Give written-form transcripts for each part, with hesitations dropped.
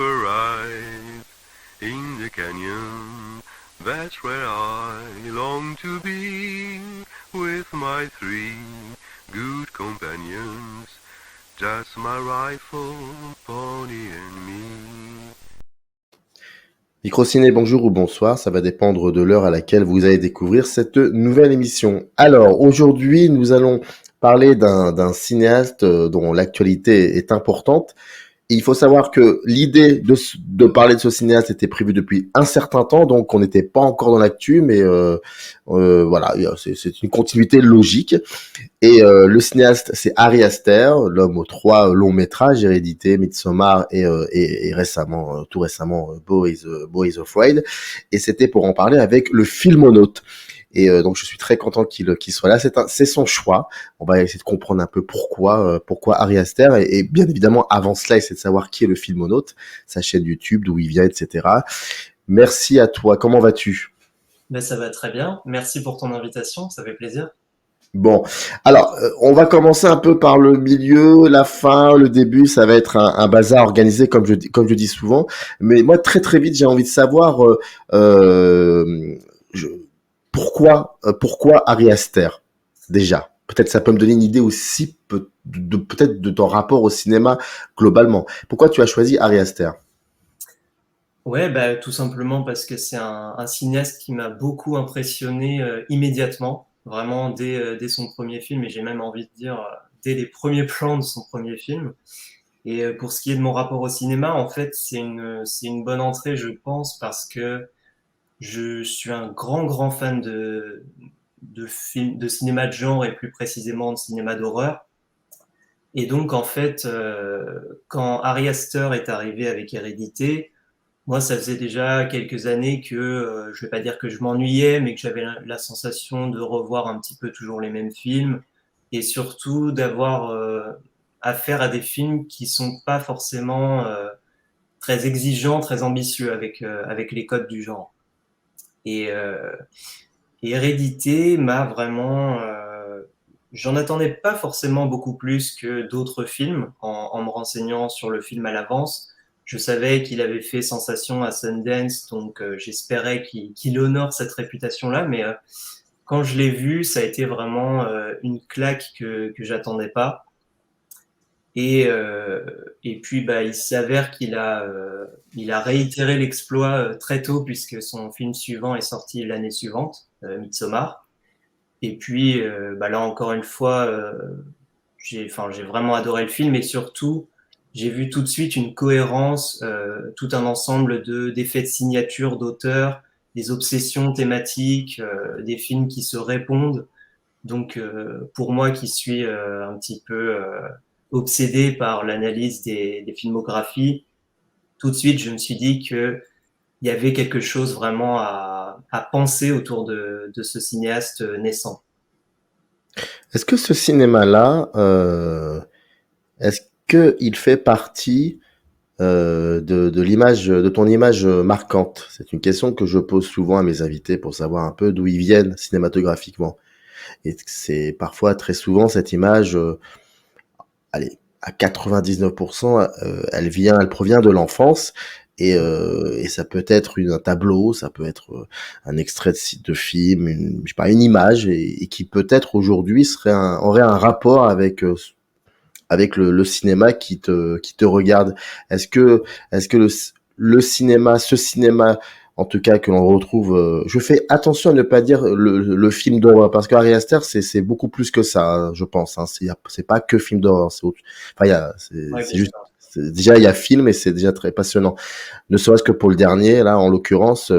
rise in the canyon. That's where I long to be with my three good companions. Just my rifle, pony and me. Microciné, bonjour ou bonsoir, ça va dépendre de l'heure à laquelle vous allez découvrir cette nouvelle émission. Alors, aujourd'hui, nous allons parler d'un cinéaste dont l'actualité est importante. Et il faut savoir que l'idée de parler de ce cinéaste était prévue depuis un certain temps, donc on n'était pas encore dans l'actu, mais voilà, c'est une continuité logique. Et le cinéaste, c'est Ari Aster, l'homme aux 3 longs métrages, Hérédité, Midsommar et récemment, tout récemment, Beau is Afraid. Et c'était pour en parler avec le Filmonaute. Et donc je suis très content qu'il soit là. C'est son choix. On va essayer de comprendre un peu pourquoi Ari Aster. Et bien évidemment, avant cela, essayer de savoir qui est le Filmonaute, sa chaîne YouTube, d'où il vient, etc. Merci à toi. Comment vas-tu? Ben, ça va très bien. Merci pour ton invitation, ça fait plaisir. Bon, alors on va commencer un peu par le milieu, la fin, le début, ça va être un bazar organisé comme je dis souvent. Mais moi très très vite j'ai envie de savoir euh, je- pourquoi Ari Aster déjà. Peut-être ça peut me donner une idée aussi peut-être de ton rapport au cinéma globalement. Pourquoi tu as choisi Ari Aster? Ouais, bah, tout simplement parce que c'est un cinéaste qui m'a beaucoup impressionné immédiatement, vraiment dès son premier film, et j'ai même envie de dire dès les premiers plans de son premier film. Et pour ce qui est de mon rapport au cinéma, en fait, c'est une bonne entrée, je pense, parce que je suis un grand fan de films, de cinéma de genre et plus précisément de cinéma d'horreur. Et donc, en fait, quand Ari Aster est arrivé avec Hérédité, moi, ça faisait déjà quelques années que, je vais pas dire que je m'ennuyais, mais que j'avais la sensation de revoir un petit peu toujours les mêmes films et surtout d'avoir affaire à des films qui sont pas forcément très exigeants, très ambitieux avec les codes du genre. Et, euh, et Hérédité m'a vraiment... j'en attendais pas forcément beaucoup plus que d'autres films en me renseignant sur le film à l'avance. Je savais qu'il avait fait sensation à Sundance, donc j'espérais qu'il honore cette réputation-là, mais quand je l'ai vu, ça a été vraiment une claque que j'attendais pas. Et puis, bah, il s'avère il a réitéré l'exploit très tôt, puisque son film suivant est sorti l'année suivante, Midsommar. Et puis, bah, là, encore une fois, j'ai vraiment adoré le film et surtout, j'ai vu tout de suite une cohérence, tout un ensemble d'effets de signature d'auteur, des obsessions thématiques, des films qui se répondent. Donc, pour moi qui suis un petit peu obsédé par l'analyse des filmographies, tout de suite, je me suis dit que il y avait quelque chose vraiment à penser autour de ce cinéaste naissant. Est-ce que ce cinéma-là, est-ce qu'il fait partie de l'image, de ton image marquante? C'est une question que je pose souvent à mes invités pour savoir un peu d'où ils viennent cinématographiquement. Et c'est parfois très souvent cette image, allez, à 99%, elle provient de l'enfance. Et ça peut être un tableau, ça peut être un extrait de film, je sais pas, une image, et qui peut-être aujourd'hui aurait un rapport avec le cinéma qui te regarde. Est-ce que le cinéma, ce cinéma, en tout cas que l'on retrouve, je fais attention à ne pas dire le film d'horreur parce qu'Ari Aster c'est beaucoup plus que ça, hein, je pense. Hein, c'est pas que film d'horreur, enfin Ouais, c'est bien juste. sûr. Déjà, il y a film et c'est déjà très passionnant. Ne serait-ce que pour le dernier, là, en l'occurrence,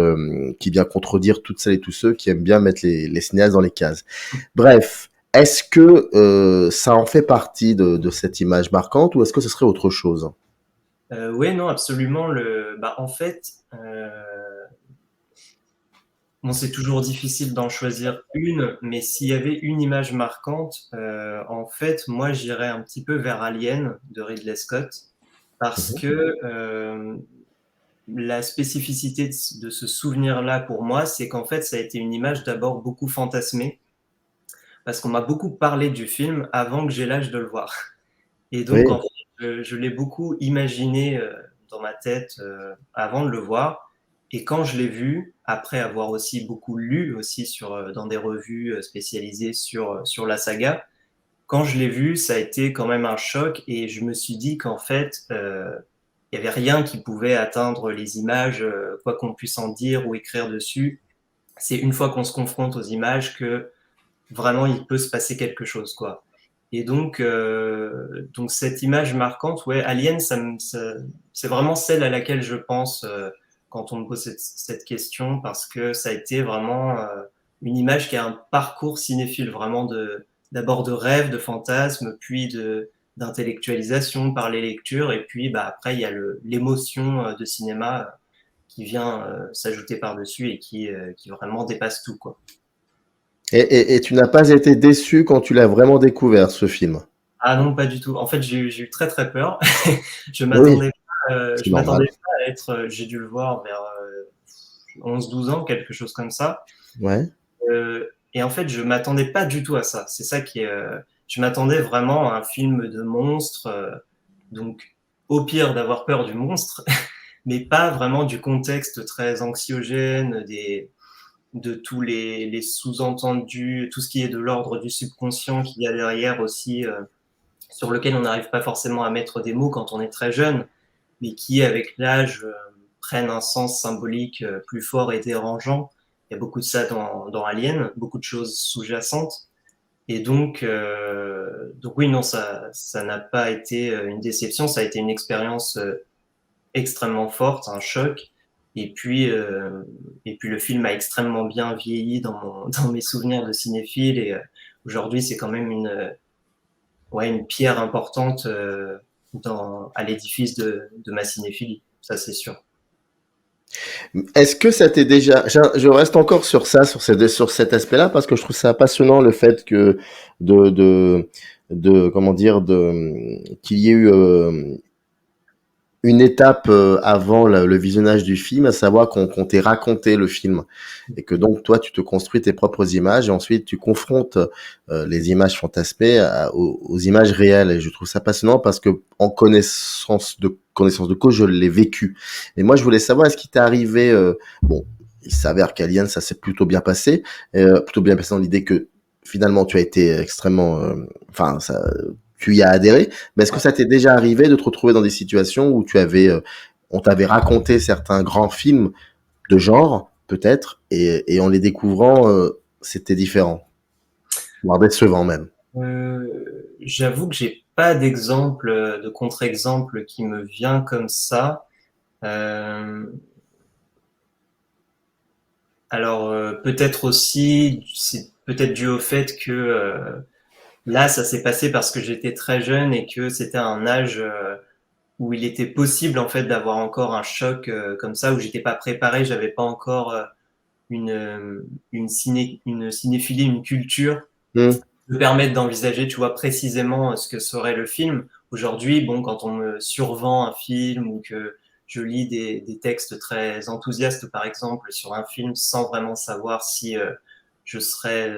qui vient contredire toutes celles et tous ceux qui aiment bien mettre les cinéastes dans les cases. Bref, est-ce que ça en fait partie de cette image marquante ou est-ce que ce serait autre chose? Oui, non, absolument. Bah, en fait, bon, c'est toujours difficile d'en choisir une, mais s'il y avait une image marquante, en fait, moi, j'irais un petit peu vers Alien de Ridley Scott, parce Mhm. que la spécificité de ce souvenir-là pour moi, c'est qu'en fait, ça a été une image d'abord beaucoup fantasmée, parce qu'on m'a beaucoup parlé du film avant que j'ai l'âge de le voir. Et donc, Oui. en fait, je l'ai beaucoup imaginé dans ma tête avant de le voir. Et quand je l'ai vu, après avoir aussi beaucoup lu aussi dans des revues spécialisées sur la saga, quand je l'ai vu, ça a été quand même un choc et je me suis dit qu'en fait, il y avait rien qui pouvait atteindre les images, quoi qu'on puisse en dire ou écrire dessus. C'est une fois qu'on se confronte aux images que vraiment il peut se passer quelque chose, quoi. Et donc cette image marquante, ouais, Alien, c'est vraiment celle à laquelle je pense quand on me pose cette question, parce que ça a été vraiment une image qui a un parcours cinéphile, vraiment d'abord de rêve, de fantasme, puis d'intellectualisation par les lectures, et puis bah, après il y a l'émotion de cinéma qui vient s'ajouter par-dessus et qui vraiment dépasse tout, quoi. Et tu n'as pas été déçu quand tu l'as vraiment découvert, ce film? Ah non, pas du tout. En fait, j'ai eu très très peur. Je Oui, m'attendais c'est je normal. m'attendais pas à être. J'ai dû le voir vers 11-12 ans, quelque chose comme ça. Ouais. Et en fait, je m'attendais pas du tout à ça. C'est ça qui est. Je m'attendais vraiment à un film de monstre. Donc, au pire, d'avoir peur du monstre, mais pas vraiment du contexte très anxiogène, de tous les sous-entendus, tout ce qui est de l'ordre du subconscient qu'il y a derrière aussi. Sur lequel on n'arrive pas forcément à mettre des mots quand on est très jeune, mais qui, avec l'âge, prennent un sens symbolique plus fort et dérangeant. Il y a beaucoup de ça dans Alien, beaucoup de choses sous-jacentes. Et donc oui, non, ça n'a pas été une déception, ça a été une expérience extrêmement forte, un choc. Et puis le film a extrêmement bien vieilli dans mes souvenirs de cinéphile. Et aujourd'hui, c'est quand même une pierre importante à l'édifice de ma cinéphilie, ça c'est sûr. Est-ce que ça t'est déjà... Je reste encore sur ça, sur cet aspect-là, parce que je trouve ça passionnant le fait que de, de, comment dire, qu'il y ait eu une étape avant le visionnage du film, à savoir qu'on t'ait raconté le film et que donc toi tu te construis tes propres images et ensuite tu confrontes les images fantasmées aux images réelles. Et je trouve ça passionnant parce que en connaissance de cause, je l'ai vécu. Et moi je voulais savoir, est-ce qu'il t'est arrivé bon, il s'avère qu'Alien ça s'est plutôt bien passé dans l'idée que finalement tu as été extrêmement enfin ça tu y as adhéré, mais est-ce que Ouais. ça t'est déjà arrivé de te retrouver dans des situations où on t'avait raconté certains grands films de genre, peut-être, et en les découvrant, c'était différent, voire décevant même. J'avoue que j'ai pas d'exemple, de contre-exemple qui me vient comme ça. Euh, alors peut-être aussi, c'est peut-être dû au fait que là, ça s'est passé parce que j'étais très jeune et que c'était un âge où il était possible en fait d'avoir encore un choc comme ça, où j'étais pas préparé, j'avais pas encore une cinéphilie, une culture Hmm. me permettre d'envisager, tu vois, précisément ce que serait le film. Aujourd'hui, bon, quand on me survend un film ou que je lis des textes très enthousiastes, par exemple, sur un film sans vraiment savoir si je serais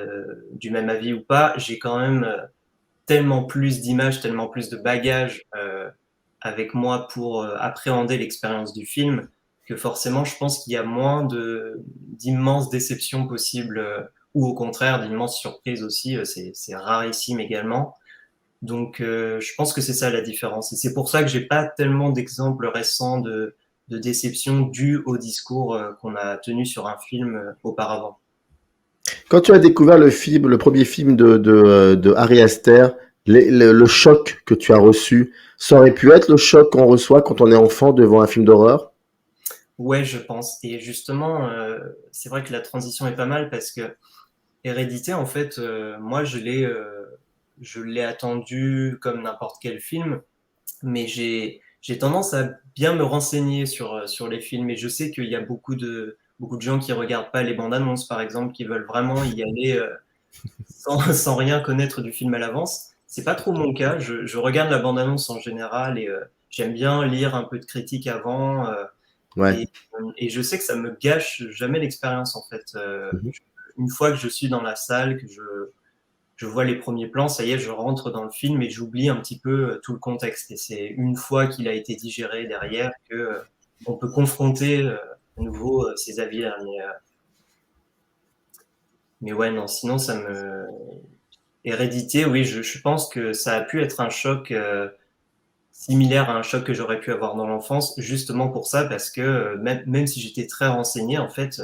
du même avis ou pas, j'ai quand même tellement plus d'images, tellement plus de bagages avec moi pour appréhender l'expérience du film, que forcément, je pense qu'il y a moins d'immenses déceptions possibles, ou au contraire, d'immenses surprises aussi. C'est rarissime également. Donc, je pense que c'est ça la différence. Et c'est pour ça que j'ai pas tellement d'exemples récents de déceptions dues au discours qu'on a tenu sur un film auparavant. Quand tu as découvert le premier film de Ari Aster, le choc que tu as reçu, ça aurait pu être le choc qu'on reçoit quand on est enfant devant un film d'horreur? Ouais, je pense. Et justement, c'est vrai que la transition est pas mal parce que Hérédité, en fait, moi, je l'ai attendu comme n'importe quel film, mais j'ai tendance à bien me renseigner sur les films. Et je sais qu'il y a beaucoup de gens qui regardent pas les bandes annonces, par exemple, qui veulent vraiment y aller sans rien connaître du film à l'avance. C'est pas trop mon cas. Je regarde la bande annonce en général et j'aime bien lire un peu de critique avant. Ouais. Et je sais que ça me gâche jamais l'expérience, en fait. Mhm. Une fois que je suis dans la salle, je vois les premiers plans, ça y est, je rentre dans le film et j'oublie un petit peu tout le contexte. Et c'est une fois qu'il a été digéré derrière que on peut confronter à nouveau ces avis-là. Mais ouais, non, sinon ça me... Hérédité, oui, je pense que ça a pu être un choc similaire à un choc que j'aurais pu avoir dans l'enfance, justement pour ça, parce que même si j'étais très renseigné, en fait,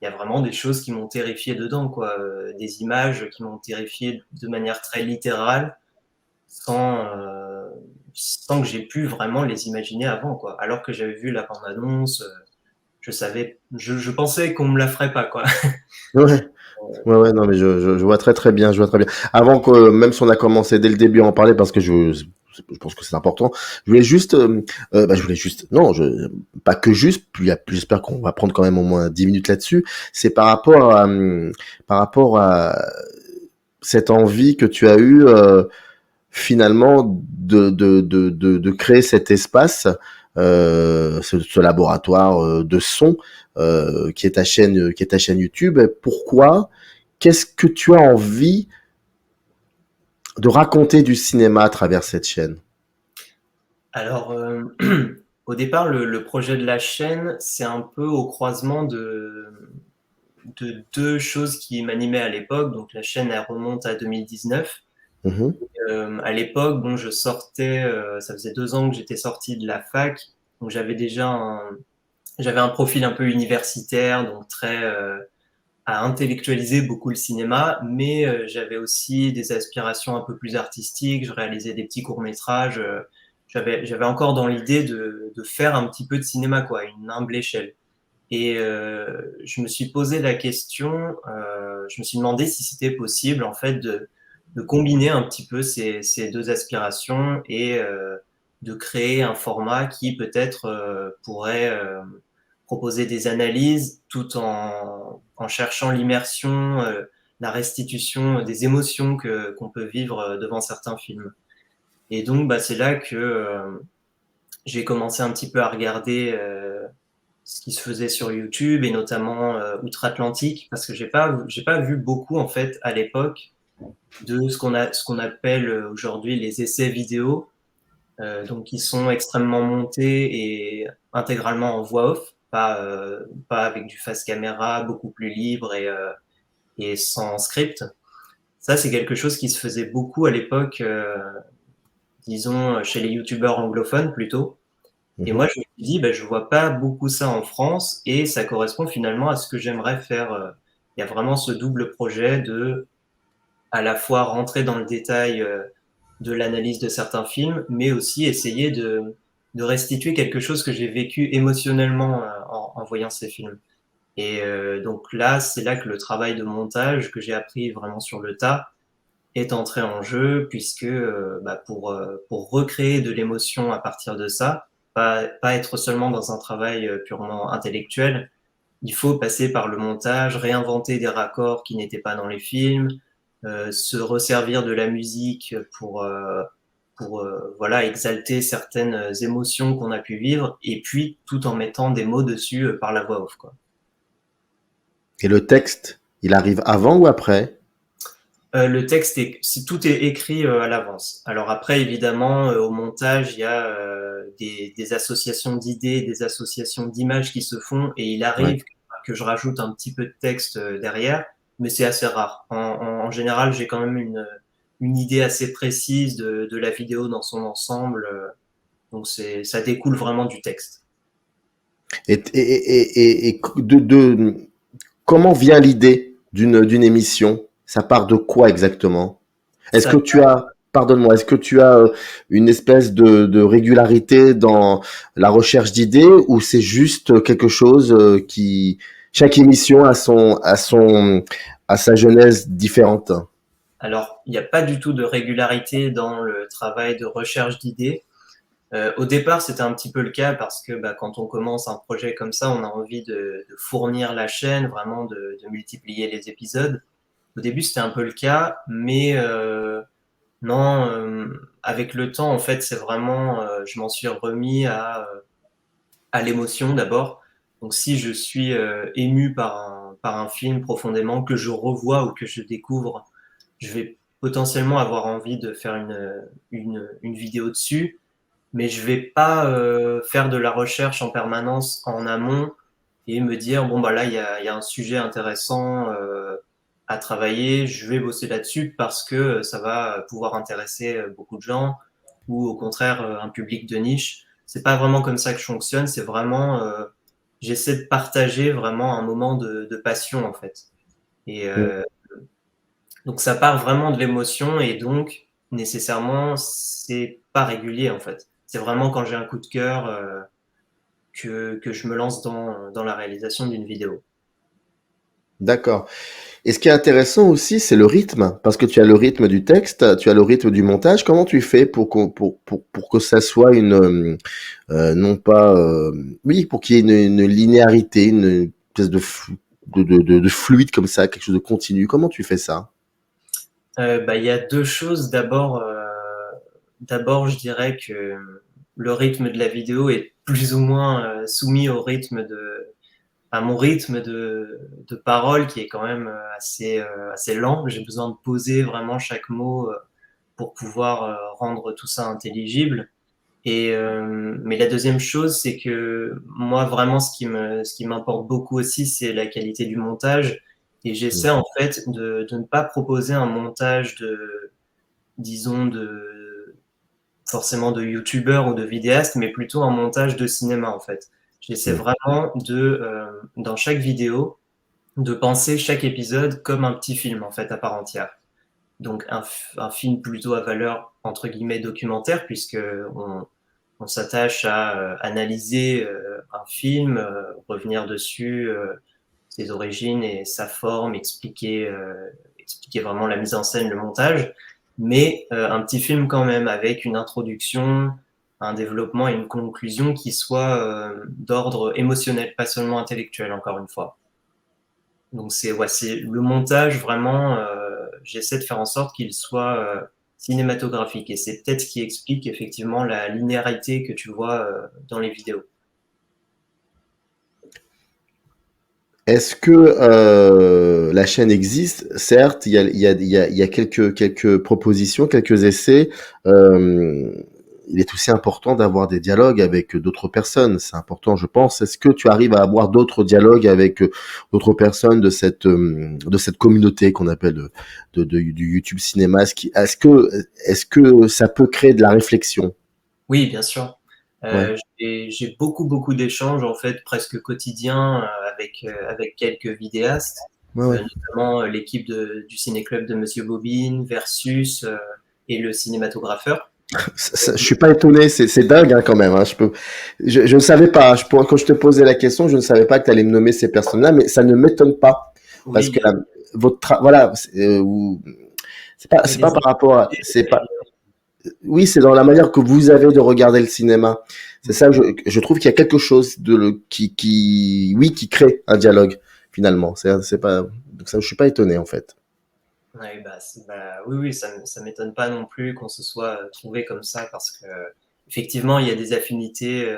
il y a vraiment des choses qui m'ont terrifié dedans, quoi. Des images qui m'ont terrifié de manière très littérale, sans, sans que j'ai pu vraiment les imaginer avant, quoi. Alors que j'avais vu la bande-annonce, je pensais qu'on me la ferait pas, quoi. Ouais. Ouais, ouais, non, mais je vois très très bien, je vois très bien. Avant que, même si on a commencé dès le début à en parler, parce que je pense que c'est important, je voulais juste, non, pas que juste, puis j'espère qu'on va prendre quand même au moins 10 minutes là-dessus. C'est par rapport à cette envie que tu as eue, finalement, de créer cet espace, ce laboratoire de son, qui est ta chaîne YouTube. Pourquoi? Qu'est-ce que tu as envie de raconter du cinéma à travers cette chaîne? Alors, au départ, le projet de la chaîne, c'est un peu au croisement de deux choses qui m'animaient à l'époque. Donc, la chaîne, elle remonte à 2019. Mhm. À l'époque, bon, je sortais, ça faisait 2 ans que j'étais sorti de la fac, donc j'avais un profil un peu universitaire, donc très à intellectualiser beaucoup le cinéma, mais j'avais aussi des aspirations un peu plus artistiques. Je réalisais des petits courts-métrages. J'avais encore dans l'idée de faire un petit peu de cinéma, quoi, à une humble échelle. Et je me suis posé la question, je me suis demandé si c'était possible, en fait, de combiner un petit peu ces deux aspirations et de créer un format qui peut-être pourrait proposer des analyses tout en cherchant l'immersion, la restitution des émotions qu'on peut vivre devant certains films. Et donc, bah, c'est là que j'ai commencé un petit peu à regarder ce qui se faisait sur YouTube et notamment outre-Atlantique, parce que j'ai pas vu beaucoup en fait à l'époque de ce qu'on appelle aujourd'hui les essais vidéo, donc qui sont extrêmement montés et intégralement en voix off, pas avec du face caméra, beaucoup plus libre et sans script. Ça, c'est quelque chose qui se faisait beaucoup à l'époque, disons chez les youtubeurs anglophones plutôt. Et Mhm. moi, je me suis dit, bah, je vois pas beaucoup ça en France et ça correspond finalement à ce que j'aimerais faire. Il y a vraiment ce double projet de à la fois rentrer dans le détail de l'analyse de certains films, mais aussi essayer de restituer quelque chose que j'ai vécu émotionnellement en voyant ces films. Et donc là, c'est là que le travail de montage que j'ai appris vraiment sur le tas est entré en jeu, puisque bah, pour recréer de l'émotion à partir de ça, pas être seulement dans un travail purement intellectuel, il faut passer par le montage, réinventer des raccords qui n'étaient pas dans les films, se resservir de la musique pour voilà, exalter certaines émotions qu'on a pu vivre, et puis tout en mettant des mots dessus par la voix off, quoi. Et le texte, il arrive avant ou après? Le texte, tout est écrit à l'avance. Alors après, évidemment, au montage, il y a des associations d'idées, des associations d'images qui se font, et il Ouais. arrive que je rajoute un petit peu de texte derrière, mais c'est assez rare. En général, j'ai quand même une idée assez précise de la vidéo dans son ensemble, donc ça découle vraiment du texte. Et comment vient l'idée d'une émission? Ça part de quoi exactement? Est-ce Ça que tu as, pardonne-moi, est-ce que tu as une espèce de régularité dans la recherche d'idées, ou c'est juste quelque chose chaque émission a sa genèse différente? Alors, il n'y a pas du tout de régularité dans le travail de recherche d'idées. Au départ, c'était un petit peu le cas parce que bah, quand on commence un projet comme ça, on a envie de fournir la chaîne, vraiment de multiplier les épisodes. Au début, c'était un peu le cas, mais non, avec le temps, en fait, c'est vraiment, je m'en suis remis à l'émotion d'abord. Donc, si je suis ému par un film profondément, que je revois ou que je découvre, je vais potentiellement avoir envie de faire une vidéo dessus, mais je vais pas faire de la recherche en permanence en amont et me dire, bon, bah là, il y a un sujet intéressant à travailler, je vais bosser là-dessus parce que ça va pouvoir intéresser beaucoup de gens ou au contraire un public de niche. C'est pas vraiment comme ça que je fonctionne, c'est vraiment, j'essaie de partager vraiment un moment de passion en fait. Et donc ça part vraiment de l'émotion et donc nécessairement c'est pas régulier en fait. C'est vraiment quand j'ai un coup de cœur que je me lance dans la réalisation d'une vidéo. D'accord. Et ce qui est intéressant aussi, c'est le rythme, parce que tu as le rythme du texte, tu as le rythme du montage. Comment tu fais pour que ça soit non pas, oui, pour qu'il y ait une linéarité, une espèce de fluide comme ça, quelque chose de continu. Comment tu fais ça? Bah, il y a deux choses. D'abord, je dirais que le rythme de la vidéo est plus ou moins soumis à mon rythme de parole qui est quand même assez lent. J'ai besoin de poser vraiment chaque mot pour pouvoir rendre tout ça intelligible. Mais la deuxième chose, c'est que moi, vraiment, ce qui m'importe beaucoup aussi, c'est la qualité du montage. Et Mm. j'essaie en fait de ne pas proposer un montage disons, forcément de youtubeur ou de vidéaste, mais plutôt un montage de cinéma en fait. J'essaie Mm. vraiment dans chaque vidéo, de penser chaque épisode comme un petit film en fait à part entière. Donc un film plutôt à valeur entre guillemets documentaire puisque on s'attache à analyser un film, revenir dessus, ses origines et sa forme, expliquer vraiment la mise en scène, le montage, mais un petit film quand même avec une introduction, un développement et une conclusion qui soit d'ordre émotionnel, pas seulement intellectuel, encore une fois. Donc c'est le montage vraiment, j'essaie de faire en sorte qu'il soit cinématographique et c'est peut-être ce qui explique effectivement la linéarité que tu vois dans les vidéos. Est-ce que la chaîne existe? Certes, il y a quelques propositions, quelques essais. Euh, il est aussi important d'avoir des dialogues avec d'autres personnes. C'est important, je pense. Est-ce que tu arrives à avoir d'autres dialogues avec d'autres personnes de cette communauté qu'on appelle du YouTube cinéma? Est-ce que ça peut créer de la réflexion? Oui, bien sûr. Ouais. J'ai beaucoup d'échanges en fait presque quotidiens avec quelques vidéastes, Ouais, ouais. notamment l'équipe du ciné-club de Monsieur Bobine, Versus et le cinématographeur. Je suis pas étonné, c'est dingue hein, quand même. Hein. Je ne savais pas. Quand je te posais la question, je ne savais pas que tu allais me nommer ces personnes-là, mais ça ne m'étonne pas parce que Oui, voilà, il y a c'est pas des par rapport à, c'est pas, idées. oui, c'est dans la manière que vous avez de regarder le cinéma. C'est ça, je trouve qu'il y a quelque chose oui, qui crée un dialogue finalement. C'est pas, donc ça, je suis pas étonné en fait. Ouais, oui, ça m'étonne pas non plus qu'on se soit trouvé comme ça parce que effectivement, il y a des affinités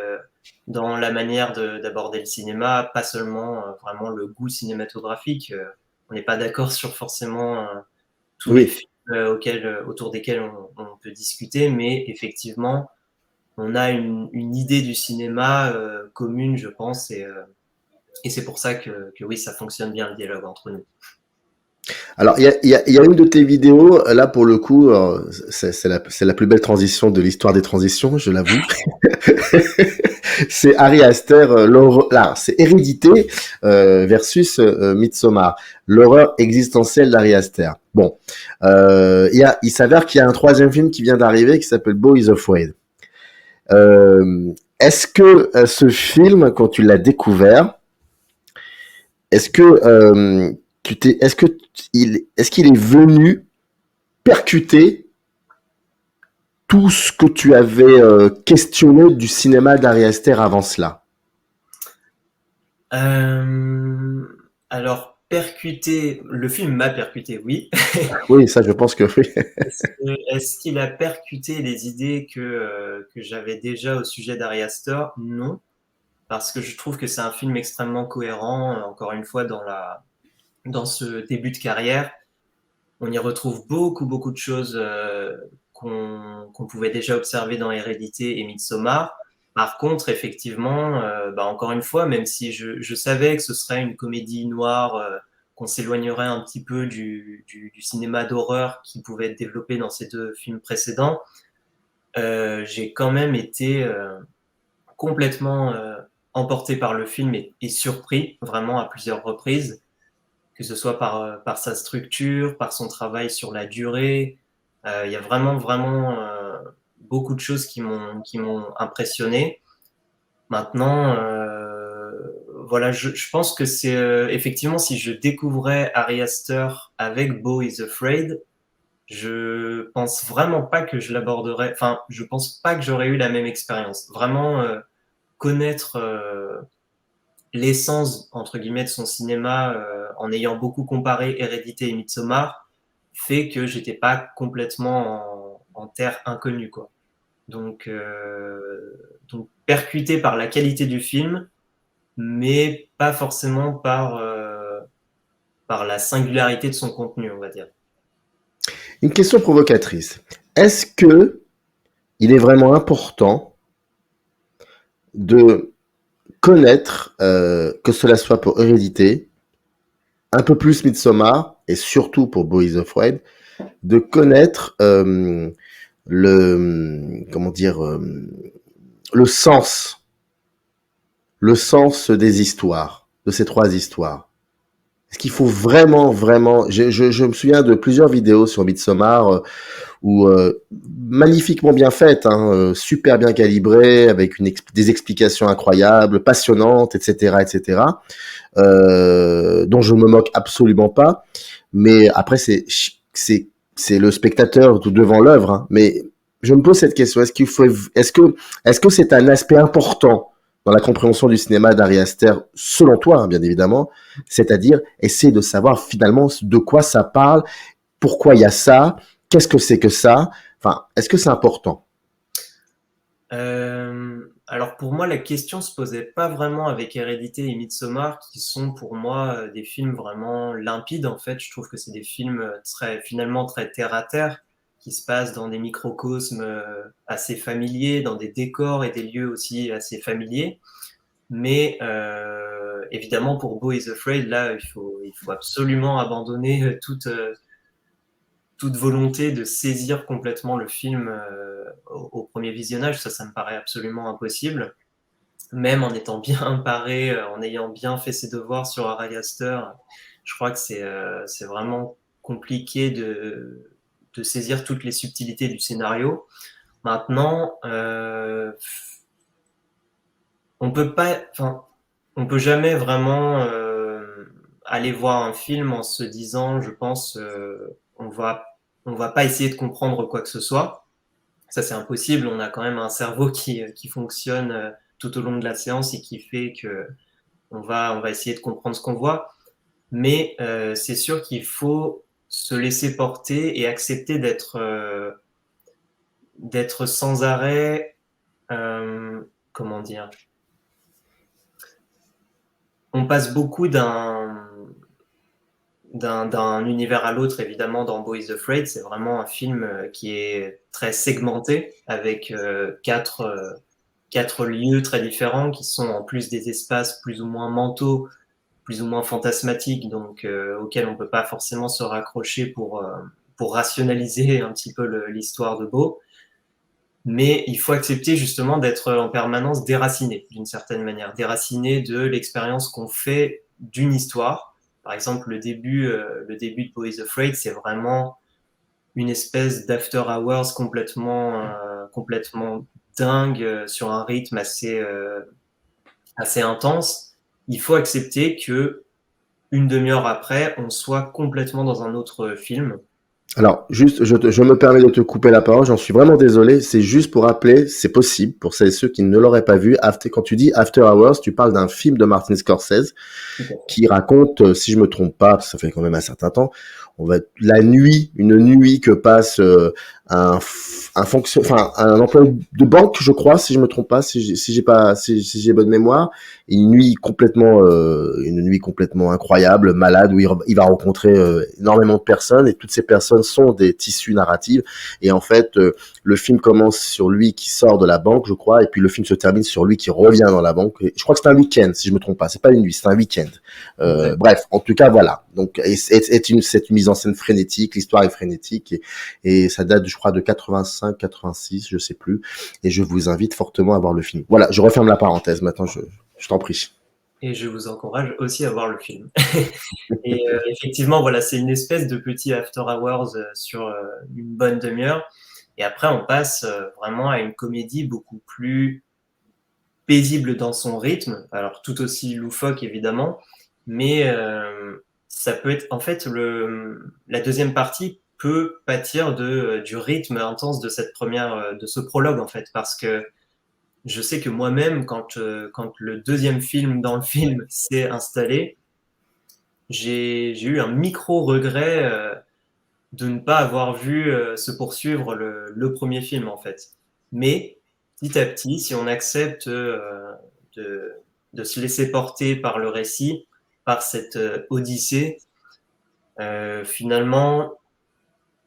dans la manière d'aborder le cinéma, pas seulement vraiment le goût cinématographique. On n'est pas d'accord sur forcément tous les Oui. films autour desquels on peut discuter, mais effectivement, on a une idée du cinéma commune, je pense, et c'est pour ça que oui, ça fonctionne bien le dialogue entre nous. Alors, il y a une de tes vidéos, là, pour le coup, c'est la plus belle transition de l'histoire des transitions, je l'avoue. C'est Ari Aster, là, c'est Hérédité versus Midsommar, l'horreur existentielle d'Ari Aster. Bon, il s'avère qu'il y a un troisième film qui vient d'arriver qui s'appelle Beau is Afraid. Est-ce que ce film, quand tu l'as découvert, est-ce que est-ce qu'il est venu percuter tout ce que tu avais questionné du cinéma d'Ari Aster avant cela? Euh, alors, le film m'a percuté, oui. Oui, ça, je pense que oui. Est-ce qu'il a percuté les idées que j'avais déjà au sujet d'Ari Aster? Non, parce que je trouve que c'est un film extrêmement cohérent, encore une fois, dans ce début de carrière. On y retrouve beaucoup de choses qu'on pouvait déjà observer dans Hérédité et Midsommar. Par contre, effectivement, encore une fois, même si je savais que ce serait une comédie noire, qu'on s'éloignerait un petit peu du cinéma d'horreur qui pouvait être développé dans ces 2 films précédents, j'ai quand même été complètement emporté par le film et surpris vraiment à plusieurs reprises, que ce soit par sa structure, par son travail sur la durée. Il y a vraiment beaucoup de choses qui m'ont impressionné. Maintenant, voilà, je pense que c'est effectivement, si je découvrais Ari Aster avec Beau is Afraid, je pense vraiment pas que je l'aborderais. Enfin, je pense pas que j'aurais eu la même expérience. Vraiment connaître l'essence entre guillemets de son cinéma en ayant beaucoup comparé Hérédité et Midsommar fait que j'étais pas complètement en terre inconnue, quoi. Donc percuté par la qualité du film, mais pas forcément par la singularité de son contenu, on va dire. Une question provocatrice. Est-ce que il est vraiment important de connaître, que cela soit pour Hérédité, un peu plus Midsommar, et surtout pour Beau is Afraid, de connaître comment dire, le sens des histoires, de ces 3 histoires. Est-ce qu'il faut vraiment, je me souviens de plusieurs vidéos sur Midsommar où magnifiquement bien faites, hein, super bien calibrées, avec des explications incroyables, passionnantes, etc., dont je me moque absolument pas. Mais après, c'est le spectateur tout devant l'œuvre. Hein. Mais je me pose cette question est-ce que c'est un aspect important dans la compréhension du cinéma d'Ari Aster, selon toi, hein, bien évidemment, c'est-à-dire essayer de savoir finalement de quoi ça parle, pourquoi il y a ça, qu'est-ce que c'est que ça, enfin, est-ce que c'est important? Alors pour moi, la question se posait pas vraiment avec Hérédité et Midsommar, qui sont pour moi des films vraiment limpides. En fait, je trouve que c'est des films finalement très terre à terre, qui se passent dans des microcosmes assez familiers, dans des décors et des lieux aussi assez familiers. Mais évidemment, pour Beau is Afraid, là, il faut absolument abandonner toute volonté de saisir complètement le film au premier visionnage. Ça me paraît absolument impossible. Même en étant bien paré, en ayant bien fait ses devoirs sur Ari Aster, je crois que c'est vraiment compliqué de saisir toutes les subtilités du scénario. Maintenant, on peut jamais vraiment aller voir un film en se disant, je pense, on va pas essayer de comprendre quoi que ce soit. Ça, c'est impossible. On a quand même un cerveau qui fonctionne tout au long de la séance et qui fait que on va essayer de comprendre ce qu'on voit. Mais c'est sûr qu'il faut se laisser porter et accepter d'être sans arrêt, comment dire, on passe beaucoup d'un univers à l'autre, évidemment, dans Beau is Afraid. C'est vraiment un film qui est très segmenté, avec quatre lieux très différents, qui sont en plus des espaces plus ou moins mentaux, plus ou moins fantasmatiques, donc auxquels on ne peut pas forcément se raccrocher pour rationaliser un petit peu l'histoire de Beau. Mais il faut accepter justement d'être en permanence déraciné, d'une certaine manière, déraciné de l'expérience qu'on fait d'une histoire. Par exemple, le début de Beau is Afraid, c'est vraiment une espèce d'after hours complètement dingue, sur un rythme assez intense. Il faut accepter que une demi-heure après, on soit complètement dans un autre film. Alors, juste, je me permets de te couper la parole, j'en suis vraiment désolé, c'est juste pour rappeler, c'est possible, pour celles et ceux qui ne l'auraient pas vu, quand tu dis After Hours, tu parles d'un film de Martin Scorsese, Tout à fait. qui raconte, si je me trompe pas, parce que ça fait quand même un certain temps, une nuit que passe un employé de banque, je crois, si je me trompe pas, si j'ai bonne mémoire, une nuit complètement incroyable, malade, où il va rencontrer énormément de personnes, et toutes ces personnes sont des tissus narratifs, et en fait, le film commence sur lui qui sort de la banque, je crois, et puis le film se termine sur lui qui revient dans la banque. Et je crois que c'est un week-end, si je me trompe pas, c'est pas une nuit, c'est un week-end. Exact. Bref, en tout cas, voilà. Donc, c'est une mise en scène frénétique, l'histoire est frénétique, et ça date, je crois, de 85, 86, je sais plus. Et je vous invite fortement à voir le film. Voilà, je referme la parenthèse. Maintenant, je t'en prie. Et je vous encourage aussi à voir le film. Et effectivement, voilà, c'est une espèce de petit after hours sur une bonne demi-heure. Et après, on passe vraiment à une comédie beaucoup plus paisible dans son rythme, alors tout aussi loufoque évidemment, mais ça peut être, en fait, la deuxième partie peut pâtir du rythme intense de cette première, de ce prologue en fait, parce que je sais que moi-même, quand le deuxième film dans le film s'est installé, j'ai eu un micro regret de ne pas avoir vu se poursuivre le premier film en fait. Mais petit à petit, si on accepte de, de se laisser porter par le récit, par cette odyssée, finalement,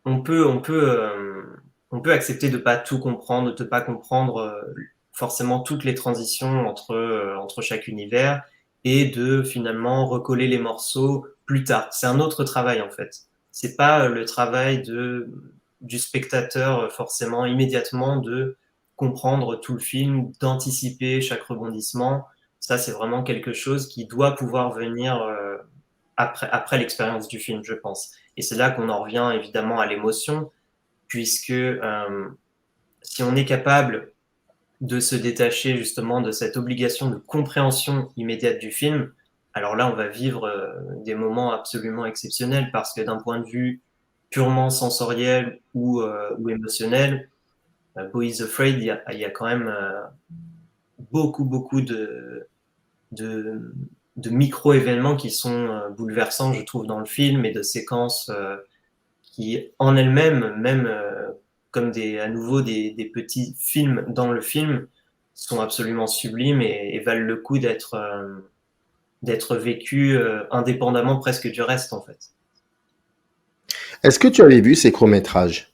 on peut, on peut, euh, on peut accepter de pas tout comprendre, de pas comprendre forcément toutes les transitions entre chaque univers et de finalement recoller les morceaux plus tard. C'est un autre travail en fait. C'est pas le travail du spectateur forcément immédiatement de comprendre tout le film, d'anticiper chaque rebondissement. Ça, c'est vraiment quelque chose qui doit pouvoir venir après l'expérience du film, je pense. Et c'est là qu'on en revient évidemment à l'émotion, puisque si on est capable de se détacher justement de cette obligation de compréhension immédiate du film, alors là, on va vivre des moments absolument exceptionnels, parce que d'un point de vue purement sensoriel ou émotionnel, Beau is Afraid, il y a quand même beaucoup de, de micro-événements qui sont bouleversants, je trouve, dans le film, et de séquences qui, en elles-mêmes, même comme à nouveau des petits films dans le film, sont absolument sublimes et valent le coup d'être vécus indépendamment presque du reste, en fait. Est-ce que tu avais vu ces courts-métrages?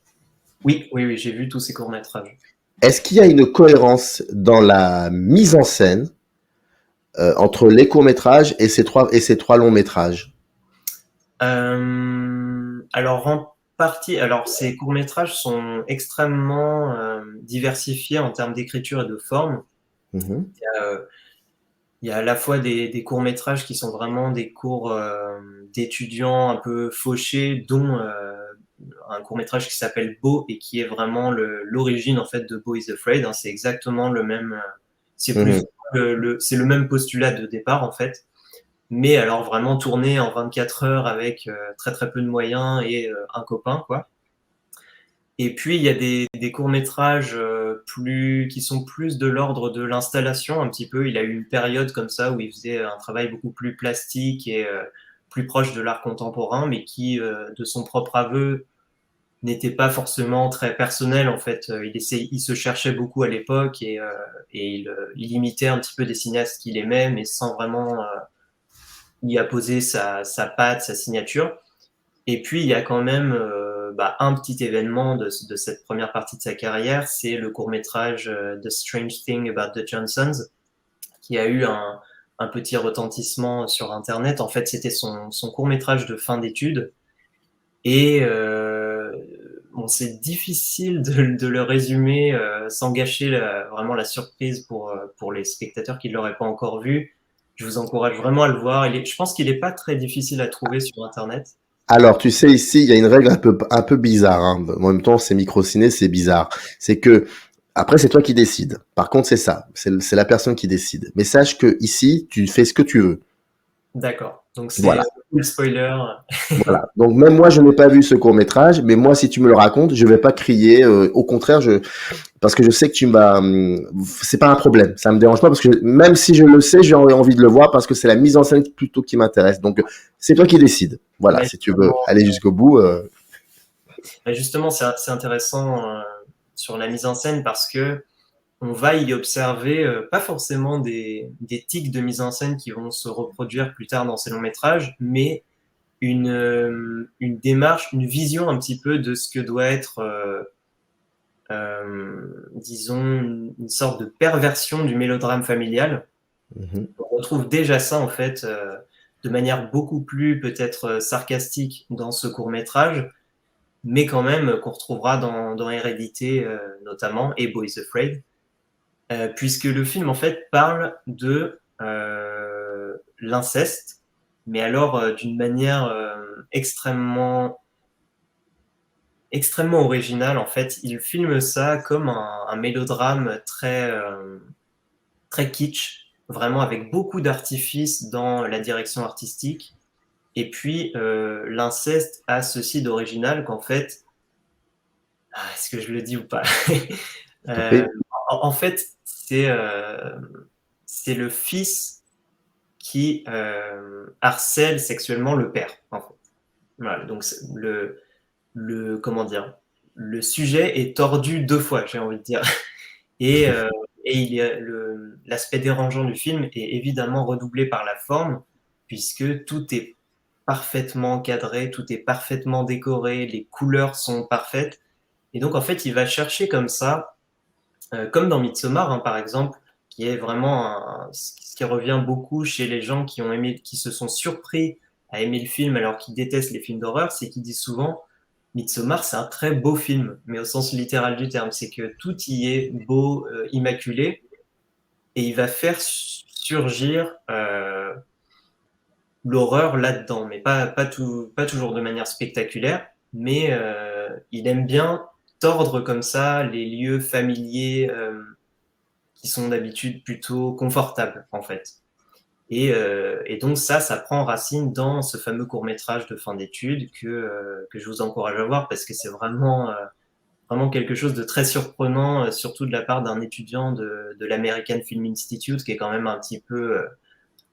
Oui, oui, oui, j'ai vu tous ces courts-métrages. Est-ce qu'il y a une cohérence dans la mise en scène entre les courts-métrages et ces trois longs-métrages? Alors, en partie, alors ces courts-métrages sont extrêmement diversifiés en termes d'écriture et de forme. Mhm. Euh, Il y a à la fois des courts-métrages qui sont vraiment des cours d'étudiants un peu fauchés, dont un court-métrage qui s'appelle Beau et qui est vraiment l'origine en fait de Beau is Afraid. Hein. C'est exactement le même, c'est plus Mhm. c'est le même postulat de départ en fait, mais alors vraiment tourné en 24 heures avec très très peu de moyens et un copain quoi. Et puis il y a des courts-métrages qui sont plus de l'ordre de l'installation un petit peu. Il a eu une période comme ça où il faisait un travail beaucoup plus plastique et plus proche de l'art contemporain, mais qui, de son propre aveu, n'était pas forcément très personnel en fait. Il se cherchait beaucoup à l'époque il imitait un petit peu des cinéastes qu'il aimait, mais sans vraiment y apposer sa patte, sa signature. Et puis, il y a quand même un petit événement de cette première partie de sa carrière, c'est le court-métrage The Strange Thing About the Johnsons, qui a eu un petit retentissement sur Internet. En fait, c'était son court-métrage de fin d'études. Et bon, c'est difficile de le résumer sans gâcher vraiment la surprise pour les spectateurs qui ne l'auraient pas encore vu. Je vous encourage vraiment à le voir. Je pense qu'il n'est pas très difficile à trouver sur Internet. Alors, tu sais, ici, il y a une règle un peu bizarre. Hein. En même temps, c'est micro-ciné, c'est bizarre. C'est que, après, c'est toi qui décides. Par contre, c'est ça. C'est la personne qui décide. Mais sache que ici, tu fais ce que tu veux. D'accord. Donc c'est Voilà. full spoiler. Voilà. Donc même moi, je n'ai pas vu ce court-métrage, mais moi, si tu me le racontes, je vais pas crier. Au contraire, parce que je sais que c'est pas un problème. Ça me dérange pas parce que même si je le sais, j'ai envie de le voir parce que c'est la mise en scène plutôt qui m'intéresse. Donc c'est toi qui décides. Voilà. Bah, Si tu veux aller jusqu'au bout. justement, c'est intéressant sur la mise en scène parce que on va y observer pas forcément des tics de mise en scène qui vont se reproduire plus tard dans ces longs métrages, mais une démarche, une vision un petit peu de ce que doit être, disons, une sorte de perversion du mélodrame familial. On retrouve déjà ça, en fait, de manière beaucoup plus peut-être sarcastique dans ce court-métrage, mais quand même qu'on retrouvera dans Hérédité notamment, et Boys Afraid, puisque le film, en fait, parle de l'inceste, mais alors d'une manière extrêmement originale, en fait. Il filme ça comme un mélodrame très kitsch, vraiment avec beaucoup d'artifices dans la direction artistique. Et puis, l'inceste a ceci d'original qu'en fait, est-ce que je le dis ou pas en fait, c'est le fils qui harcèle sexuellement le père, en fait. Voilà, donc comment dire, le sujet est tordu 2 fois, j'ai envie de dire. Et, l'aspect dérangeant du film est évidemment redoublé par la forme, puisque tout est parfaitement cadré, tout est parfaitement décoré, les couleurs sont parfaites. Et donc, en fait, il va chercher comme ça, comme dans Midsommar, hein, par exemple, qui est vraiment ce qui revient beaucoup chez les gens qui se sont surpris à aimer le film alors qu'ils détestent les films d'horreur, c'est qu'ils disent souvent Midsommar, c'est un très beau film, mais au sens littéral du terme, c'est que tout y est beau, immaculé, et il va faire surgir l'horreur là-dedans, mais pas toujours de manière spectaculaire, mais il aime bien tordre comme ça les lieux familiers qui sont d'habitude plutôt confortables, en fait. Et donc ça prend racine dans ce fameux court-métrage de fin d'études que je vous encourage à voir parce que c'est vraiment quelque chose de très surprenant, surtout de la part d'un étudiant de l'American Film Institute, qui est quand même un petit peu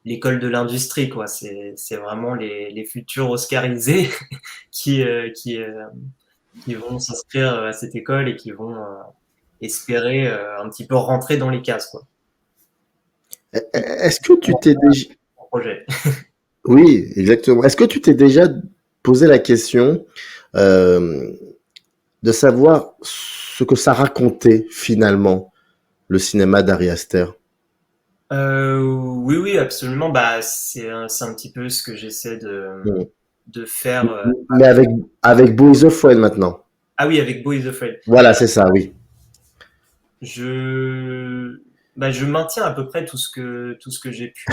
l'école de l'industrie, quoi. C'est vraiment les futurs Oscarisés qui vont s'inscrire à cette école et qui vont espérer un petit peu rentrer dans les cases, quoi. Est-ce que tu t'es déjà... Projet. Oui, exactement. Est-ce que tu t'es déjà posé la question de savoir ce que ça racontait finalement, le cinéma d'Ari Aster? Oui, absolument. Bah, c'est un petit peu ce que j'essaie de faire. Mais avec Boys Afraid maintenant. Ah oui, avec Boys Afraid. Voilà, c'est ça, oui. Je maintiens à peu près tout ce que j'ai pu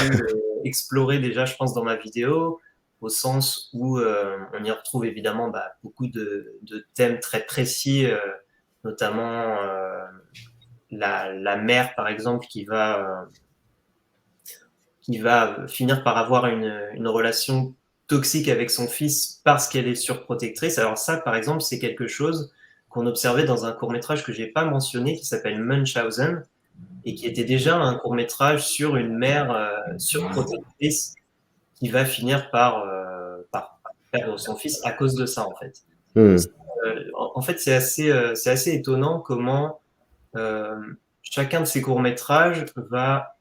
explorer déjà, je pense, dans ma vidéo, au sens où on y retrouve évidemment beaucoup de thèmes très précis, notamment la mère, par exemple, qui va finir par avoir une relation toxique avec son fils parce qu'elle est surprotectrice. Alors ça, par exemple, c'est quelque chose qu'on observait dans un court-métrage que j'ai pas mentionné qui s'appelle Munchausen et qui était déjà un court-métrage sur une mère surprotectrice qui va finir par perdre son fils à cause de ça, en fait. En fait, c'est assez étonnant comment chacun de ces courts-métrages va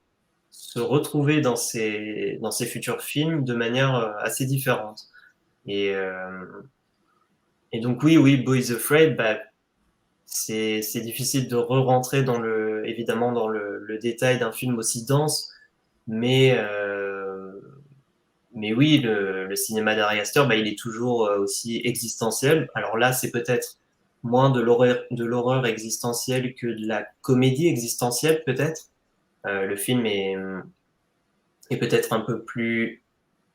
se retrouver dans ces futurs films de manière assez différente. Et donc oui, Boys Afraid, c'est difficile de re-rentrer évidemment dans le détail d'un film aussi dense, mais oui, le cinéma d'Ari Aster, il est toujours aussi existentiel. Alors là, c'est peut-être moins de l'horreur existentielle que de la comédie existentielle, peut-être. Le film est peut-être un peu plus,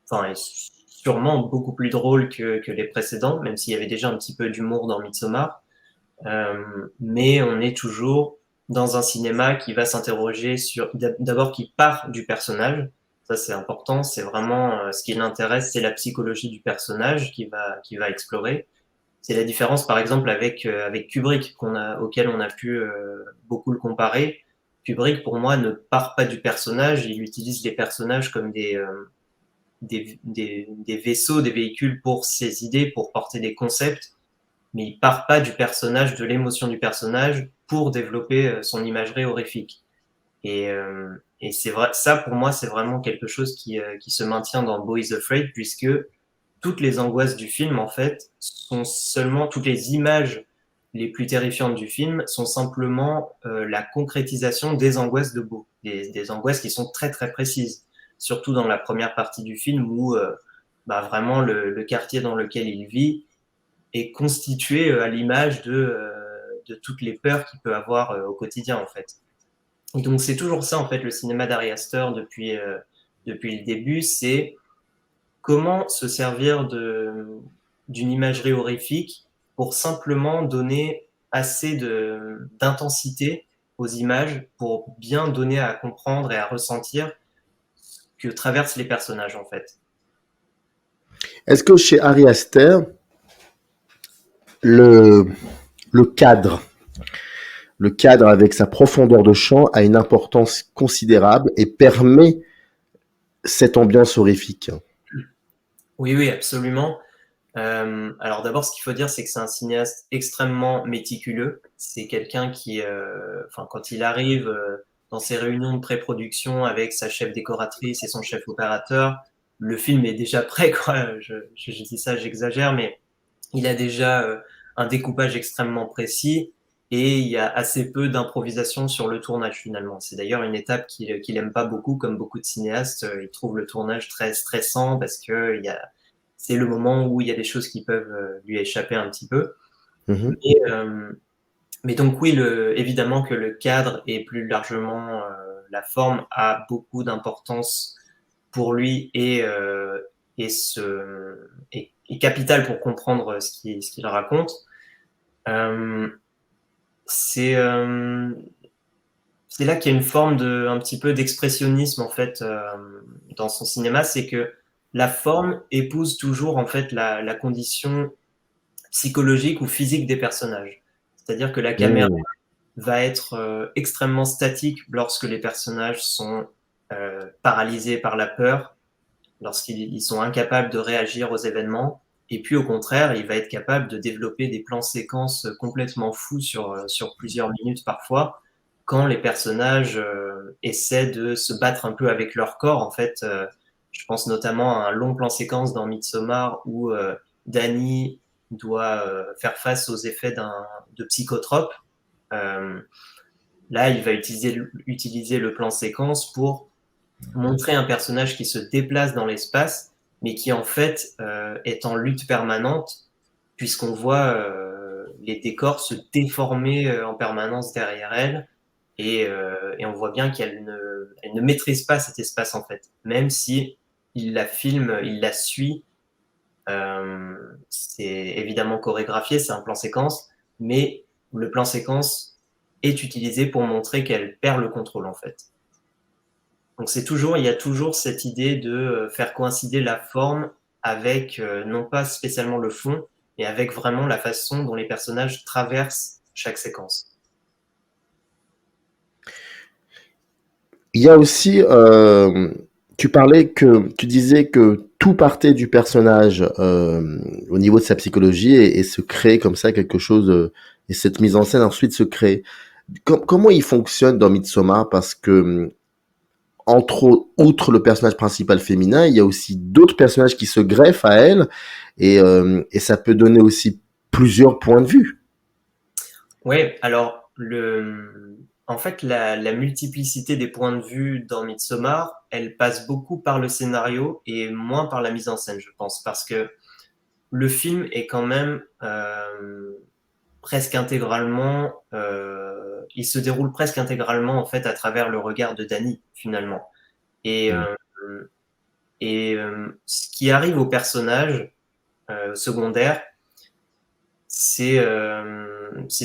enfin, est sûrement beaucoup plus drôle que les précédents, même s'il y avait déjà un petit peu d'humour dans Midsommar. Mais on est toujours dans un cinéma qui va s'interroger d'abord qui part du personnage. Ça, c'est important. C'est vraiment ce qui l'intéresse, c'est la psychologie du personnage qui va explorer. C'est la différence, par exemple, avec Kubrick, auquel on a pu beaucoup le comparer. Kubrick, pour moi, ne part pas du personnage. Il utilise les personnages comme des vaisseaux, des véhicules pour ses idées, pour porter des concepts, mais il part pas du personnage, de l'émotion du personnage pour développer son imagerie horrifique. Et c'est vrai, ça pour moi, c'est vraiment quelque chose qui se maintient dans Beau is Afraid, puisque toutes les angoisses du film, en fait, sont seulement, toutes les images les plus terrifiantes du film sont simplement la concrétisation des angoisses de Beau, des angoisses qui sont très très précises, surtout dans la première partie du film où vraiment le quartier dans lequel il vit est constitué à l'image de toutes les peurs qu'il peut avoir au quotidien, en fait. Et donc c'est toujours ça, en fait, le cinéma d'Ari Aster depuis le début, c'est comment se servir d'une imagerie horrifique pour simplement donner assez d'intensité aux images pour bien donner à comprendre et à ressentir ce que traversent les personnages, en fait. Est-ce que chez Ari Aster, le, le cadre, le cadre avec sa profondeur de champ a une importance considérable et permet cette ambiance horrifique? Oui, oui, absolument. Alors d'abord, ce qu'il faut dire, c'est que c'est un cinéaste extrêmement méticuleux. C'est quelqu'un quand il arrive dans ses réunions de pré-production avec sa chef décoratrice et son chef opérateur, le film est déjà prêt, quoi. Je dis ça, j'exagère, mais il a déjà un découpage extrêmement précis et il y a assez peu d'improvisation sur le tournage finalement. C'est d'ailleurs une étape qu'il aime pas beaucoup, comme beaucoup de cinéastes. Il trouve le tournage très stressant parce que c'est le moment où il y a des choses qui peuvent lui échapper un petit peu. Mhm. Mais donc oui, évidemment que le cadre et plus largement la forme a beaucoup d'importance pour lui et capital pour comprendre ce qu'il raconte. Euh, c'est c'est là qu'il y a une forme un petit peu d'expressionnisme en fait dans son cinéma, c'est que la forme épouse toujours en fait la condition psychologique ou physique des personnages. C'est-à-dire que la caméra Mmh. va être extrêmement statique lorsque les personnages sont paralysés par la peur, lorsqu'ils sont incapables de réagir aux événements. Et puis au contraire, il va être capable de développer des plans séquences complètement fous sur plusieurs minutes parfois, quand les personnages essaient de se battre un peu avec leur corps. En fait, je pense notamment à un long plan séquence dans Midsommar où Danny doit faire face aux effets de psychotrope. Euh, Là, il va utiliser le plan séquence pour montrer un personnage qui se déplace dans l'espace, mais qui en fait est en lutte permanente, puisqu'on voit les décors se déformer en permanence derrière elle, et on voit bien qu'elle elle ne maîtrise pas cet espace en fait, même si il la filme, il la suit. C'est évidemment chorégraphié, c'est un plan séquence, mais le plan séquence est utilisé pour montrer qu'elle perd le contrôle en fait. Donc il y a toujours cette idée de faire coïncider la forme avec non pas spécialement le fond, mais avec vraiment la façon dont les personnages traversent chaque séquence. Il y a aussi, tu disais que tout partait du personnage au niveau de sa psychologie et se crée comme ça quelque chose, et cette mise en scène ensuite se crée. Comment il fonctionne dans Midsommar? Parce que, outre le personnage principal féminin, il y a aussi d'autres personnages qui se greffent à elle et ça peut donner aussi plusieurs points de vue. Oui, alors en fait, la multiplicité des points de vue dans Midsommar, elle passe beaucoup par le scénario et moins par la mise en scène, je pense, parce que le film est quand même presque intégralement, il se déroule presque intégralement en fait à travers le regard de Danny finalement. Et, Mm. ce qui arrive au personnage secondaire, c'est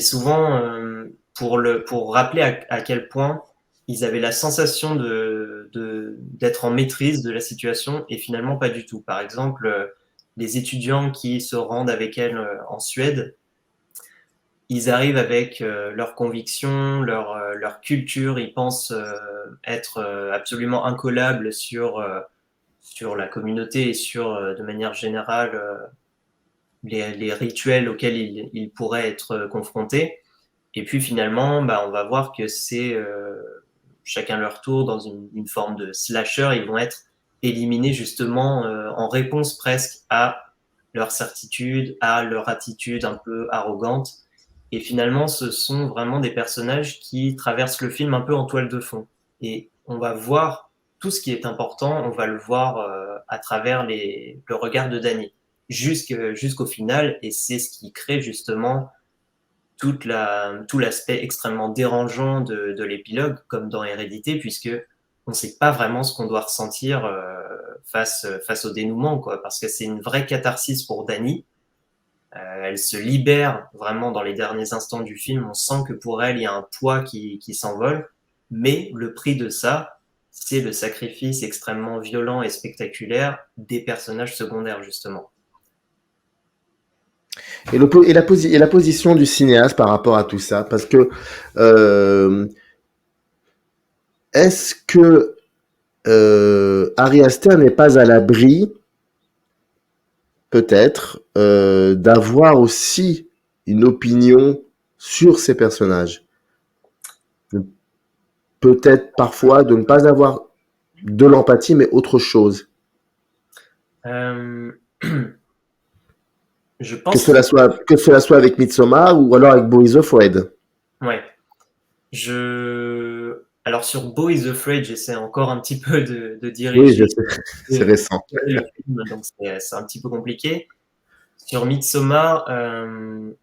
souvent pour rappeler à quel point ils avaient la sensation d'être en maîtrise de la situation et finalement pas du tout. Par exemple, les étudiants qui se rendent avec elle en Suède, ils arrivent avec leurs convictions, leur culture, ils pensent être absolument incollables sur la communauté et sur, de manière générale, les rituels auxquels ils pourraient être confrontés. Et puis finalement, on va voir que c'est chacun leur tour dans une forme de slasher. Ils vont être éliminés justement en réponse presque à leur certitude, à leur attitude un peu arrogante. Et finalement, ce sont vraiment des personnages qui traversent le film un peu en toile de fond. Et on va voir tout ce qui est important, on va le voir à travers le regard de Danny jusqu'au final. Et c'est ce qui crée justement tout l'aspect extrêmement dérangeant de l'épilogue, comme dans Hérédité, puisque on ne sait pas vraiment ce qu'on doit ressentir face au dénouement, quoi, parce que c'est une vraie catharsis pour Dany. Elle se libère vraiment dans les derniers instants du film. On sent que pour elle, il y a un poids qui s'envole, mais le prix de ça, c'est le sacrifice extrêmement violent et spectaculaire des personnages secondaires, justement. Et la position du cinéaste par rapport à tout ça, parce que est-ce que Ari Aster n'est pas à l'abri, peut-être, d'avoir aussi une opinion sur ces personnages? Peut-être parfois de ne pas avoir de l'empathie, mais autre chose. Je pense que cela soit avec Midsommar ou alors avec Beau is Afraid. Ouais. Alors sur Beau is Afraid, j'essaie encore un petit peu de diriger. Oui, je sais. C'est récent. Le film, donc c'est un petit peu compliqué. Sur Midsommar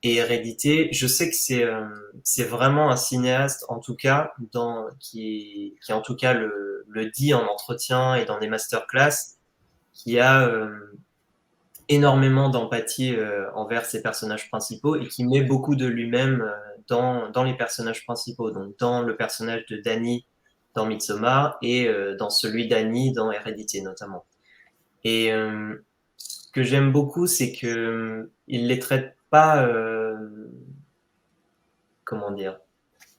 et Hérédité, je sais que c'est vraiment un cinéaste, en tout cas, qui en tout cas le dit en entretien et dans des masterclass, qui a énormément d'empathie envers ses personnages principaux et qui met beaucoup de lui-même dans les personnages principaux, donc dans le personnage de Dany dans Midsommar et dans celui d'Annie dans Hérédité notamment. Et ce que j'aime beaucoup, c'est que il les traite pas, comment dire,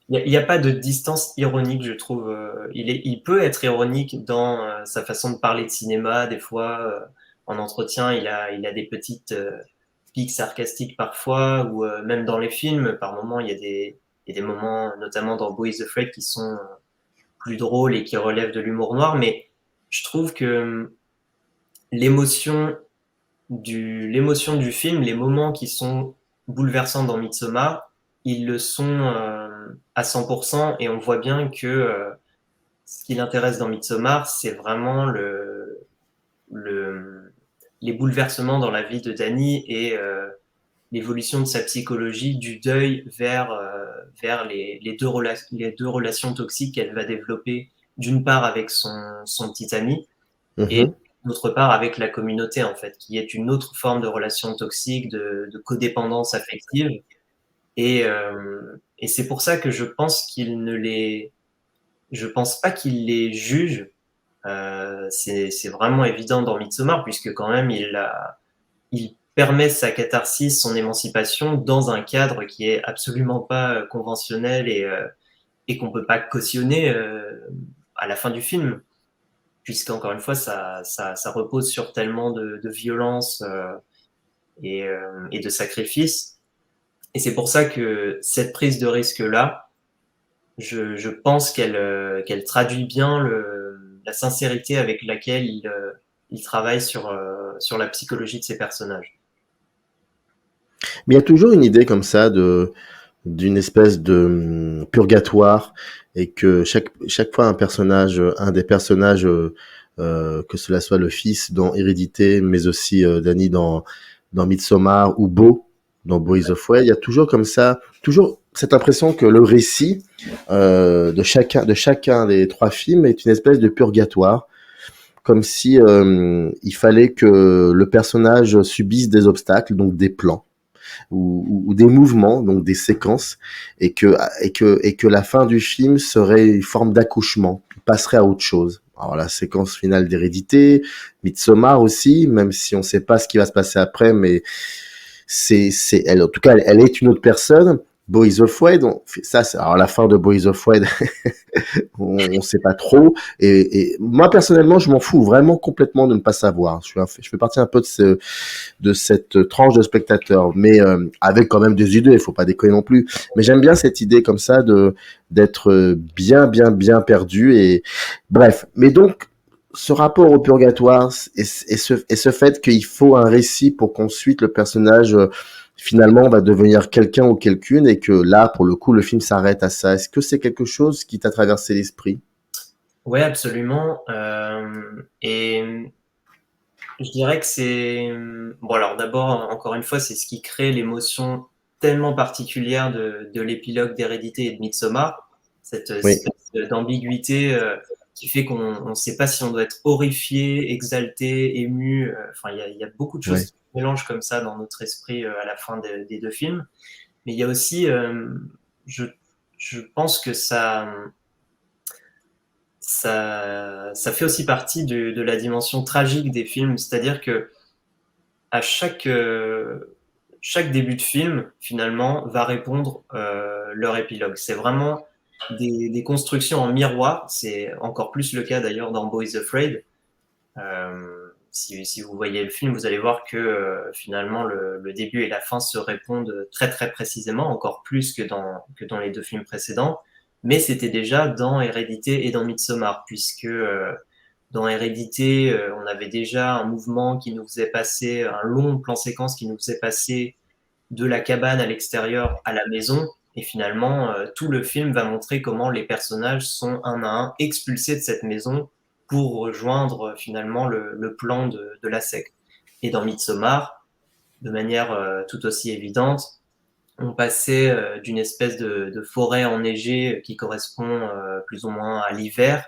il y a pas de distance ironique, je trouve. Il peut être ironique dans sa façon de parler de cinéma, des fois. En entretien, il a des petites piques sarcastiques parfois, ou même dans les films, par moments, il y a des moments, notamment dans Beau is Afraid, qui sont plus drôles et qui relèvent de l'humour noir, mais je trouve que l'émotion du film, les moments qui sont bouleversants dans Midsommar, ils le sont à 100%, et on voit bien que ce qui l'intéresse dans Midsommar, c'est vraiment les bouleversements dans la vie de Dany et l'évolution de sa psychologie, du deuil vers les deux relations toxiques qu'elle va développer, d'une part avec son petit ami, et d'autre part avec la communauté, en fait, qui est une autre forme de relation toxique, de codépendance affective. Et c'est pour ça que je pense je pense pas qu'il les juge. C'est vraiment évident dans Midsommar, puisque quand même il permet sa catharsis, son émancipation dans un cadre qui est absolument pas conventionnel et qu'on peut pas cautionner à la fin du film, puisqu'encore une fois ça repose sur tellement de violence et de sacrifice. Et c'est pour ça que cette prise de risque-là, je pense qu'elle traduit bien la sincérité avec laquelle il travaille sur la psychologie de ses personnages. Mais il y a toujours une idée comme ça d'une espèce de purgatoire, et que chaque fois un des personnages, que cela soit le fils dans Hérédité, mais aussi Dany dans Midsommar, ou Beau dans Beau is Afraid, il y a toujours comme ça, toujours cette impression que le récit de chacun des trois films est une espèce de purgatoire, comme si il fallait que le personnage subisse des obstacles, donc des plans. ou des mouvements, donc des séquences, et que la fin du film serait une forme d'accouchement, il passerait à autre chose. Alors la séquence finale d'Hérédité, Midsommar aussi, même si on ne sait pas ce qui va se passer après, mais elle, en tout cas, elle est une autre personne. Boys of Wade, alors la fin de Boys of Wade, on sait pas trop. Et moi personnellement, je m'en fous vraiment complètement de ne pas savoir. Je fais partie un peu de cette tranche de spectateurs, mais avec quand même des idées. Il faut pas déconner non plus. Mais j'aime bien cette idée comme ça d'être bien perdu. Et bref. Mais donc ce rapport au purgatoire et ce fait qu'il faut un récit pour qu'ensuite le personnage finalement va devenir quelqu'un ou quelqu'une, et que là, pour le coup, le film s'arrête à ça. Est-ce que c'est quelque chose qui t'a traversé l'esprit? Ouais, absolument. Et je dirais que c'est... Bon, alors d'abord, encore une fois, c'est ce qui crée l'émotion tellement particulière de l'épilogue d'Hérédité et de Midsommar, cette Oui, espèce d'ambiguïté qui fait qu'on ne sait pas si on doit être horrifié, exalté, ému. Enfin, il y a beaucoup de choses ouais. qui se mélangent comme ça dans notre esprit à la fin des deux films. Mais il y a aussi, je, je pense que ça fait aussi partie de la dimension tragique des films, c'est-à-dire que à chaque début de film, finalement, va répondre leur épilogue. C'est vraiment des constructions en miroir. C'est encore plus le cas d'ailleurs dans Boys Afraid. Si vous voyez le film, vous allez voir que finalement le début et la fin se répondent très très précisément, encore plus que dans les deux films précédents. Mais c'était déjà dans Hérédité et dans Midsommar, puisque dans Hérédité, on avait déjà un mouvement qui nous faisait passer, un long plan séquence qui nous faisait passer de la cabane à l'extérieur à la maison. Et finalement, tout le film va montrer comment les personnages sont un à un expulsés de cette maison pour rejoindre finalement le plan de la secte. Et dans Midsommar, de manière tout aussi évidente, on passait d'une espèce de forêt enneigée qui correspond plus ou moins à l'hiver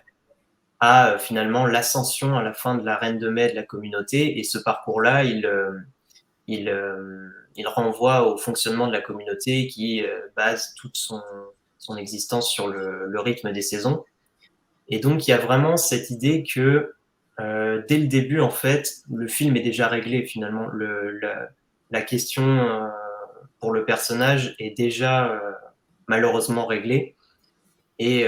à finalement l'ascension à la fin de la Reine de Mai de la communauté. Et ce parcours-là, il, il renvoie au fonctionnement de la communauté qui base toute son existence sur le rythme des saisons. Et donc, il y a vraiment cette idée que dès le début, en fait, le film est déjà réglé finalement. La question pour le personnage est déjà malheureusement réglée. Et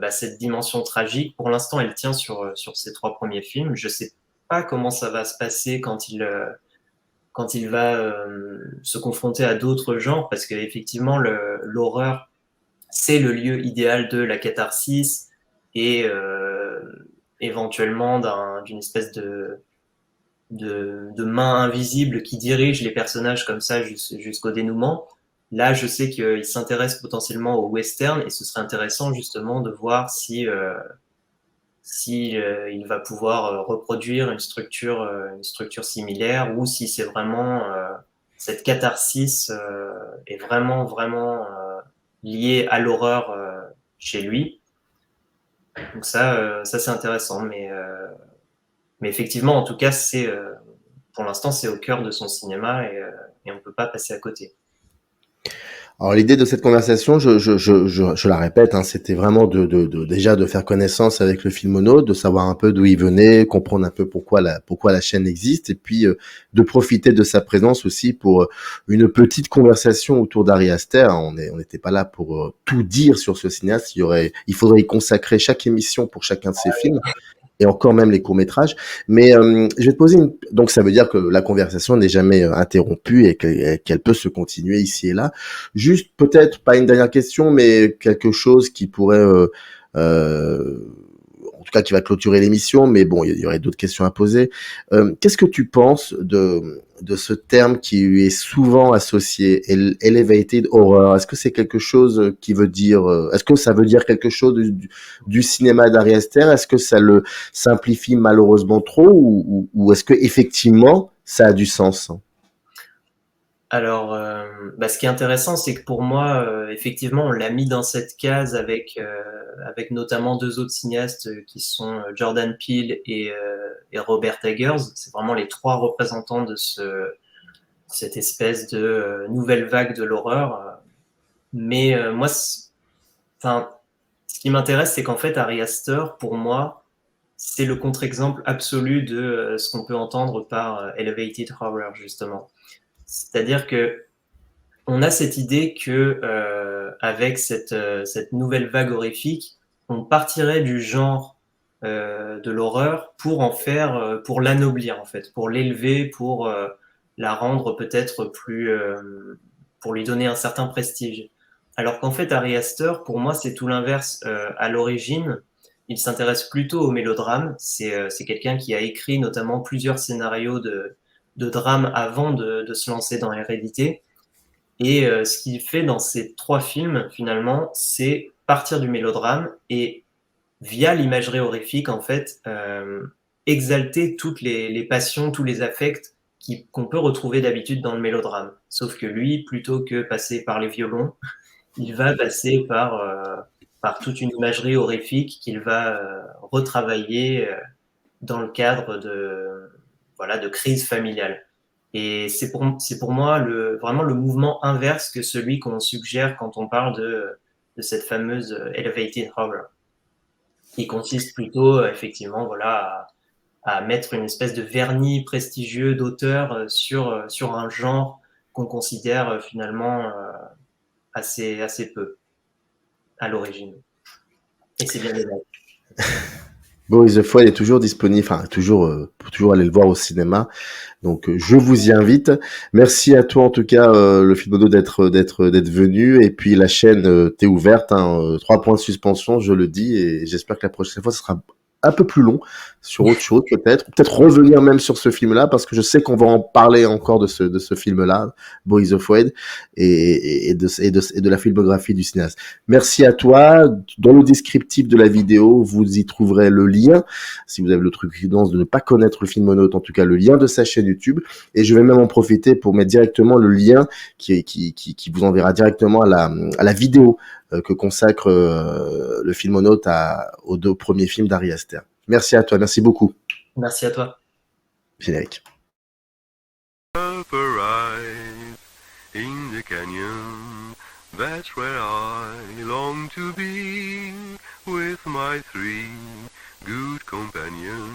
cette dimension tragique, pour l'instant, elle tient sur ces trois premiers films. Je sais pas comment ça va se passer quand il va se confronter à d'autres genres, parce qu'effectivement, l'horreur, c'est le lieu idéal de la catharsis et éventuellement d'une espèce de main invisible qui dirige les personnages comme ça jusqu'au dénouement. Là, je sais qu'il s'intéresse potentiellement au western et ce serait intéressant justement de voir si il va pouvoir reproduire une structure similaire ou si c'est vraiment cette catharsis est vraiment liée à l'horreur chez lui. Donc ça c'est intéressant, mais effectivement, en tout cas, pour l'instant, c'est au cœur de son cinéma et on ne peut pas passer à côté. Alors l'idée de cette conversation, je la répète, hein, c'était vraiment déjà de faire connaissance avec le filmonaute, de savoir un peu d'où il venait, comprendre un peu pourquoi la chaîne existe, et puis de profiter de sa présence aussi pour une petite conversation autour d'Ari Aster. On n'était pas là pour tout dire sur ce cinéaste. Il faudrait y consacrer chaque émission pour chacun de ses films, et encore même les courts-métrages. Mais je vais te poser donc ça veut dire que la conversation n'est jamais interrompue et qu'elle peut se continuer ici et là. Juste peut-être pas une dernière question, mais quelque chose qui pourrait en tout cas qui va clôturer l'émission, mais bon, il y aurait d'autres questions à poser. Qu'est-ce que tu penses de ce terme qui lui est souvent associé, elevated horror? Est-ce que c'est quelque chose qui veut dire, est-ce que ça veut dire quelque chose du cinéma d'Ari Aster? Est-ce que ça le simplifie malheureusement trop, ou est-ce que effectivement ça a du sens? Alors, ce qui est intéressant, c'est que pour moi, effectivement, on l'a mis dans cette case avec notamment deux autres cinéastes qui sont Jordan Peele et Robert Eggers. C'est vraiment les trois représentants cette espèce de nouvelle vague de l'horreur. Mais moi, enfin, ce qui m'intéresse, c'est qu'en fait, Ari Aster, pour moi, c'est le contre-exemple absolu de ce qu'on peut entendre par elevated horror, justement. C'est-à-dire que on a cette idée que avec cette nouvelle vague horrifique, on partirait du genre de l'horreur pour en faire, pour l'anoblir en fait, pour l'élever, pour la rendre peut-être plus, pour lui donner un certain prestige. Alors qu'en fait, Ari Aster, pour moi, c'est tout l'inverse. À l'origine, il s'intéresse plutôt au mélodrame. C'est quelqu'un qui a écrit notamment plusieurs scénarios de drame avant de se lancer dans Hérédité. Et ce qu'il fait dans ces 3 films, finalement, c'est partir du mélodrame et, via l'imagerie horrifique, en fait, exalter toutes les passions, tous les affects qu'on peut retrouver d'habitude dans le mélodrame. Sauf que lui, plutôt que passer par les violons, il va passer par toute une imagerie horrifique qu'il va retravailler dans le cadre de crise familiale. Et c'est pour moi vraiment le mouvement inverse que celui qu'on suggère quand on parle de cette fameuse elevated horror, qui consiste plutôt effectivement voilà, à mettre une espèce de vernis prestigieux d'auteur sur un genre qu'on considère finalement assez peu à l'origine. Et c'est bien dommage. Boris the Foyle est toujours disponible, enfin pour toujours aller le voir au cinéma. Donc je vous y invite. Merci à toi en tout cas, le Filmodo d'être venu. Et puis la chaîne t'est ouverte, 3 points de suspension, je le dis, et j'espère que la prochaine fois ce sera un peu plus long sur autre chose peut-être revenir même sur ce film-là, parce que je sais qu'on va en parler encore de ce film-là, Boys of Wade, et de la filmographie du cinéaste. Merci à toi. Dans le descriptif de la vidéo, vous y trouverez le lien, si vous avez le truc de ne pas connaître le Filmonaute, en tout cas le lien de sa chaîne YouTube, et je vais même en profiter pour mettre directement le lien qui vous enverra directement à la vidéo que consacre le Filmonaute aux 2 premiers films d'Ari Aster. Merci à toi, merci beaucoup. Merci à toi. Générique. Upper eyes in the canyon, that's where I long to be, with my 3 good companions.